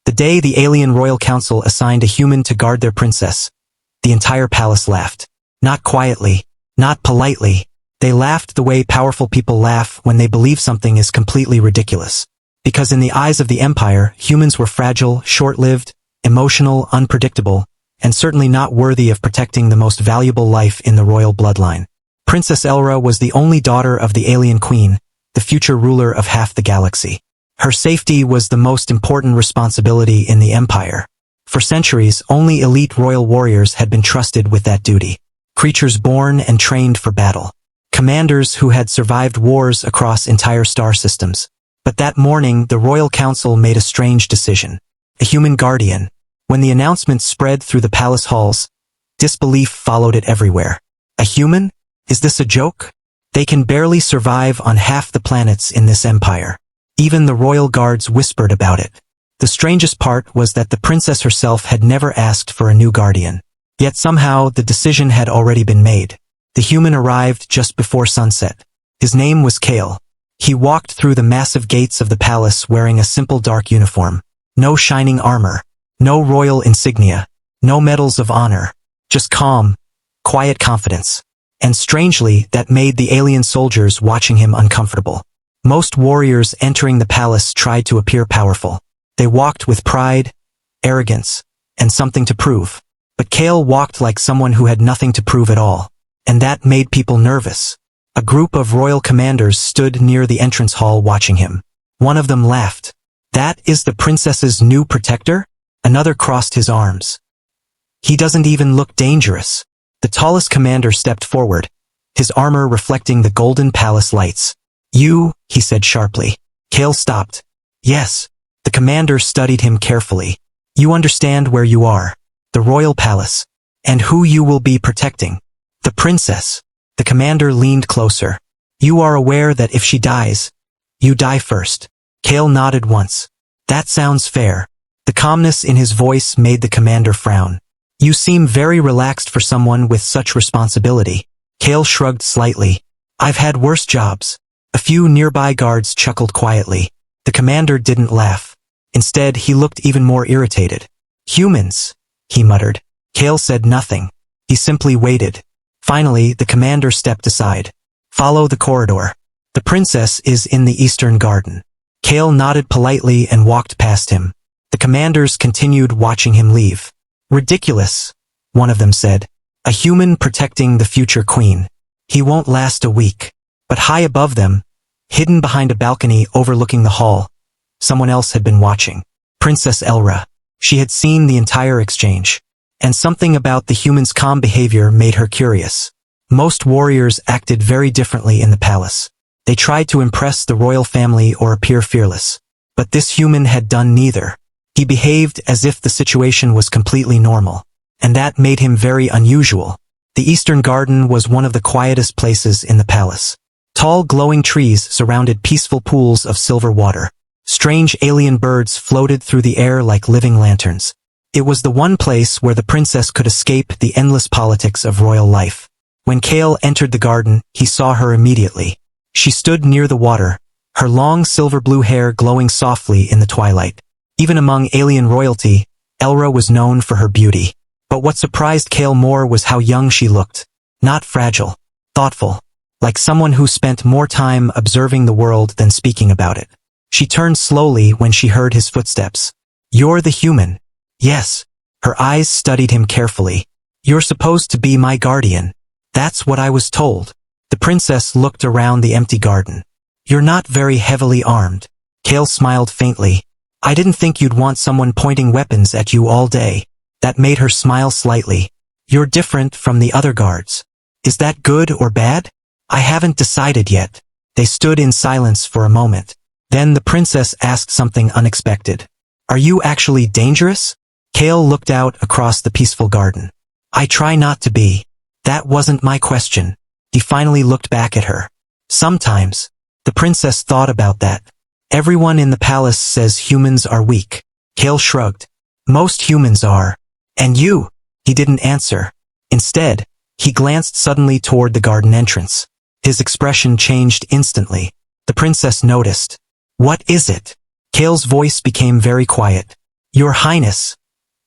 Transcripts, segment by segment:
The day the alien royal council assigned a human to guard their princess, the entire palace laughed. Not quietly, not politely. They laughed the way powerful people laugh when they believe something is completely ridiculous. Because in the eyes of the Empire, humans were fragile, short-lived, emotional, unpredictable, and certainly not worthy of protecting the most valuable life in the royal bloodline. Princess Elra was the only daughter of the alien queen, the future ruler of half the galaxy. Her safety was the most important responsibility in the Empire. For centuries, only elite royal warriors had been trusted with that duty. Creatures born and trained for battle. Commanders who had survived wars across entire star systems. But that morning, the Royal Council made a strange decision. A human guardian. When the announcement spread through the palace halls, disbelief followed it everywhere. A human? Is this a joke? They can barely survive on half the planets in this empire. Even the royal guards whispered about it. The strangest part was that the princess herself had never asked for a new guardian. Yet somehow the decision had already been made. The human arrived just before sunset. His name was Kale. He walked through the massive gates of the palace wearing a simple dark uniform. No shining armor. No royal insignia. No medals of honor. Just calm, quiet confidence. And strangely, that made the alien soldiers watching him uncomfortable. Most warriors entering the palace tried to appear powerful. They walked with pride, arrogance, and something to prove. But Kale walked like someone who had nothing to prove at all. And that made people nervous. A group of royal commanders stood near the entrance hall watching him. One of them laughed. That is the princess's new protector? Another crossed his arms. He doesn't even look dangerous. The tallest commander stepped forward, his armor reflecting the golden palace lights. You, he said sharply. Kale stopped. Yes. The commander studied him carefully. You understand where you are. The royal palace. And who you will be protecting. The princess. The commander leaned closer. You are aware that if she dies, you die first. Kale nodded once. That sounds fair. The calmness in his voice made the commander frown. You seem very relaxed for someone with such responsibility. Kale shrugged slightly. I've had worse jobs. A few nearby guards chuckled quietly. The commander didn't laugh. Instead, he looked even more irritated. Humans, he muttered. Kale said nothing. He simply waited. Finally, the commander stepped aside. Follow the corridor. The princess is in the eastern garden. Kale nodded politely and walked past him. The commanders continued watching him leave. Ridiculous, one of them said. A human protecting the future queen. He won't last a week. But high above them, hidden behind a balcony overlooking the hall, someone else had been watching. Princess Elra. She had seen the entire exchange. And something about the human's calm behavior made her curious. Most warriors acted very differently in the palace. They tried to impress the royal family or appear fearless. But this human had done neither. He behaved as if the situation was completely normal. And that made him very unusual. The Eastern Garden was one of the quietest places in the palace. Tall glowing trees surrounded peaceful pools of silver water. Strange alien birds floated through the air like living lanterns. It was the one place where the princess could escape the endless politics of royal life. When Kale entered the garden, he saw her immediately. She stood near the water, her long silver-blue hair glowing softly in the twilight. Even among alien royalty, Elra was known for her beauty. But what surprised Kale more was how young she looked. Not fragile, thoughtful, like someone who spent more time observing the world than speaking about it. She turned slowly when she heard his footsteps. You're the human. Yes. Her eyes studied him carefully. You're supposed to be my guardian. That's what I was told. The princess looked around the empty garden. You're not very heavily armed. Kale smiled faintly. I didn't think you'd want someone pointing weapons at you all day. That made her smile slightly. You're different from the other guards. Is that good or bad? I haven't decided yet. They stood in silence for a moment. Then the princess asked something unexpected. Are you actually dangerous? Kale looked out across the peaceful garden. I try not to be. That wasn't my question. He finally looked back at her. Sometimes. The princess thought about that. Everyone in the palace says humans are weak. Kale shrugged. Most humans are. And you? He didn't answer. Instead, he glanced suddenly toward the garden entrance. His expression changed instantly. The princess noticed. What is it? Kale's voice became very quiet. Your Highness,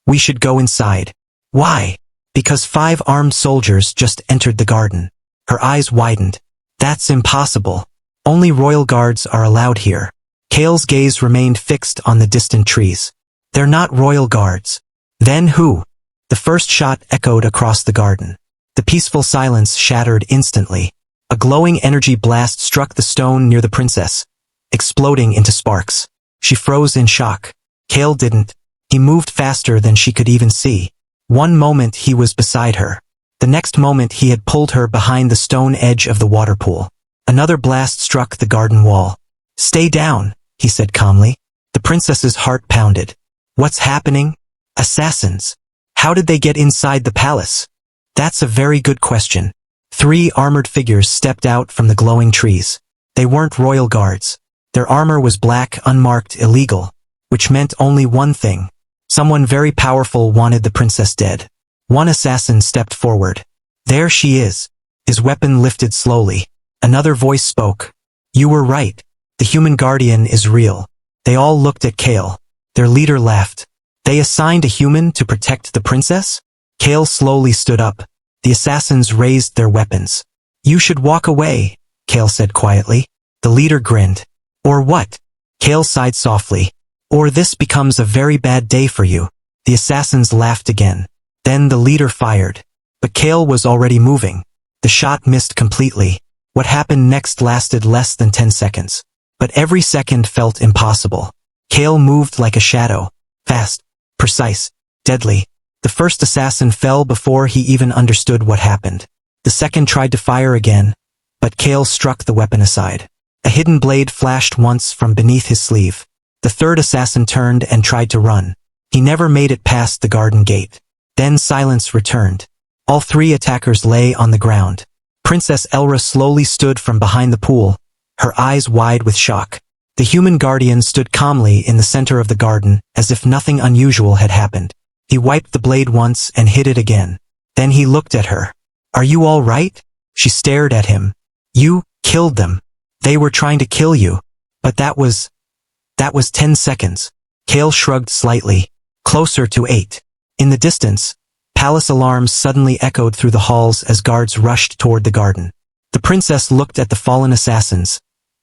we should go inside. Why? Because 5 armed soldiers just entered the garden. Her eyes widened. That's impossible. Only royal guards are allowed here. Kale's gaze remained fixed on the distant trees. They're not royal guards. Then who? The first shot echoed across the garden. The peaceful silence shattered instantly. A glowing energy blast struck the stone near the princess, exploding into sparks. She froze in shock. Kale didn't. He moved faster than she could even see. One moment he was beside her. The next moment he had pulled her behind the stone edge of the water pool. Another blast struck the garden wall. Stay down, he said calmly. The princess's heart pounded. What's happening? Assassins. How did they get inside the palace? That's a very good question. 3 armored figures stepped out from the glowing trees. They weren't royal guards. Their armor was black, unmarked, illegal, which meant only one thing. Someone very powerful wanted the princess dead. One assassin stepped forward. There she is. His weapon lifted slowly. Another voice spoke. You were right. The human guardian is real. They all looked at Kale. Their leader laughed. They assigned a human to protect the princess? Kale slowly stood up. The assassins raised their weapons. You should walk away, Kale said quietly. The leader grinned. Or what? Kale sighed softly. Or this becomes a very bad day for you. The assassins laughed again. Then the leader fired. But Kale was already moving. The shot missed completely. What happened next lasted less than 10 seconds. But every second felt impossible. Kale moved like a shadow. Fast, precise, deadly. The first assassin fell before he even understood what happened. The second tried to fire again, but Kale struck the weapon aside. A hidden blade flashed once from beneath his sleeve. The third assassin turned and tried to run. He never made it past the garden gate. Then silence returned. All 3 attackers lay on the ground. Princess Elra slowly stood from behind the pool, her eyes wide with shock. The human guardian stood calmly in the center of the garden, as if nothing unusual had happened. He wiped the blade once and hit it again. Then he looked at her. Are you all right? She stared at him. You killed them. They were trying to kill you. But that was 10 seconds. Kale shrugged slightly. Closer to 8. In the distance, palace alarms suddenly echoed through the halls as guards rushed toward the garden. The princess looked at the fallen assassins,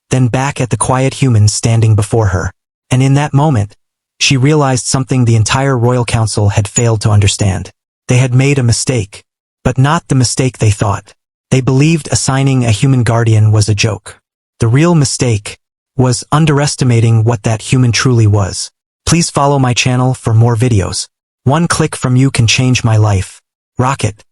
then back at the quiet humans standing before her. And in that moment, she realized something the entire royal council had failed to understand. They had made a mistake. But not the mistake they thought. They believed assigning a human guardian was a joke. The real mistake was underestimating what that human truly was. Please follow my channel for more videos. One click from you can change my life. Rocket.